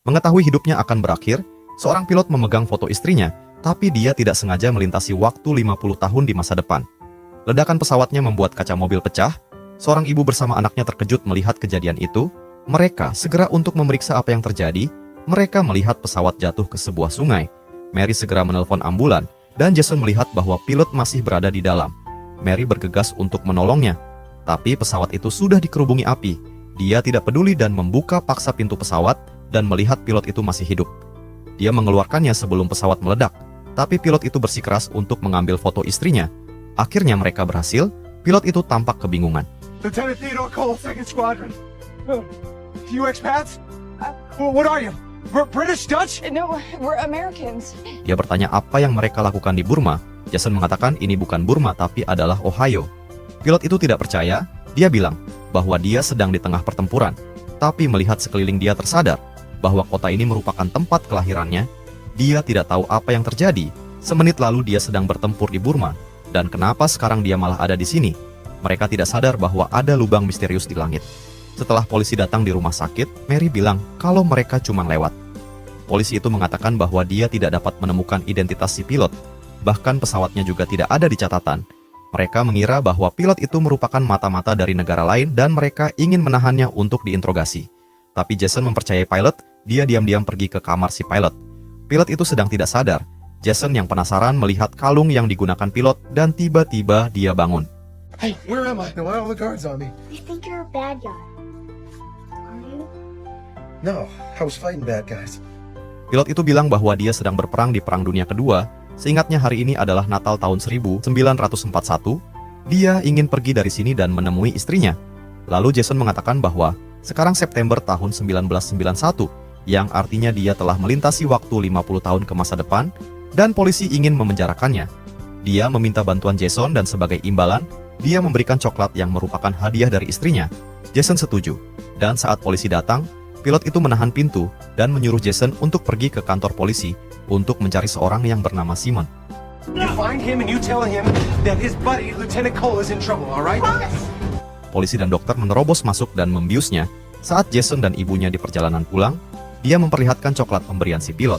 Mengetahui hidupnya akan berakhir, seorang pilot memegang foto istrinya, tapi dia tidak sengaja melintasi waktu 50 tahun di masa depan. Ledakan pesawatnya membuat kaca mobil pecah. Seorang ibu bersama anaknya terkejut melihat kejadian itu. Mereka segera untuk memeriksa apa yang terjadi. Mereka melihat pesawat jatuh ke sebuah sungai. Mary segera menelpon ambulan, dan Jason melihat bahwa pilot masih berada di dalam. Mary bergegas untuk menolongnya, tapi pesawat itu sudah dikerubungi api. Dia tidak peduli dan membuka paksa pintu pesawat dan melihat pilot itu masih hidup. Dia mengeluarkannya sebelum pesawat meledak, tapi pilot itu bersikeras untuk mengambil foto istrinya. Akhirnya mereka berhasil. Pilot itu tampak kebingungan. Lieutenant Theodore Cole, 2nd Squadron. You expats? What are you? British, Dutch? No, we're Americans. Dia bertanya apa yang mereka lakukan di Burma. Jason mengatakan ini bukan Burma tapi adalah Ohio. Pilot itu tidak percaya. Dia bilang bahwa dia sedang di tengah pertempuran. Tapi melihat sekeliling dia tersadar bahwa kota ini merupakan tempat kelahirannya. Dia tidak tahu apa yang terjadi. Semenit lalu dia sedang bertempur di Burma. Dan kenapa sekarang dia malah ada di sini? Mereka tidak sadar bahwa ada lubang misterius di langit. Setelah polisi datang di rumah sakit, Mary bilang kalau mereka cuma lewat. Polisi itu mengatakan bahwa dia tidak dapat menemukan identitas si pilot. Bahkan pesawatnya juga tidak ada di catatan. Mereka mengira bahwa pilot itu merupakan mata-mata dari negara lain dan mereka ingin menahannya untuk diinterogasi. Tapi Jason mempercayai pilot. Dia diam-diam pergi ke kamar si pilot. Pilot itu sedang tidak sadar. Jason yang penasaran melihat kalung yang digunakan pilot dan tiba-tiba dia bangun. Hey, where am I? Why are all the guards on me? I think you're a bad guy. Are you? No, I was fighting bad guys. Pilot itu bilang bahwa dia sedang berperang di Perang Dunia Kedua. Seingatnya hari ini adalah Natal tahun 1941. Dia ingin pergi dari sini dan menemui istrinya. Lalu Jason mengatakan bahwa sekarang September tahun 1991, yang artinya dia telah melintasi waktu 50 tahun ke masa depan, dan polisi ingin memenjarakannya. Dia meminta bantuan Jason dan sebagai imbalan, dia memberikan coklat yang merupakan hadiah dari istrinya. Jason setuju, dan saat polisi datang, pilot itu menahan pintu dan menyuruh Jason untuk pergi ke kantor polisi untuk mencari seorang yang bernama Simon. You find him and you tell him that his buddy, Lieutenant Cole, is in trouble, alright? Polisi dan dokter menerobos masuk dan membiusnya. Saat Jason dan ibunya di perjalanan pulang, dia memperlihatkan coklat pemberian si pilot.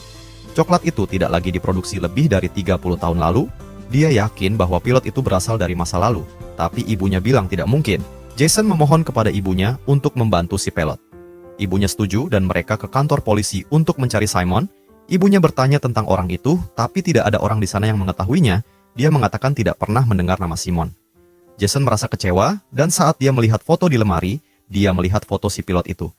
Coklat itu tidak lagi diproduksi lebih dari 30 tahun lalu. Dia yakin bahwa pilot itu berasal dari masa lalu, tapi ibunya bilang tidak mungkin. Jason memohon kepada ibunya untuk membantu si pilot. Ibunya setuju dan mereka ke kantor polisi untuk mencari Simon. Ibunya bertanya tentang orang itu, tapi tidak ada orang di sana yang mengetahuinya. Dia mengatakan tidak pernah mendengar nama Simon. Jason merasa kecewa, dan saat dia melihat foto di lemari, dia melihat foto si pilot itu.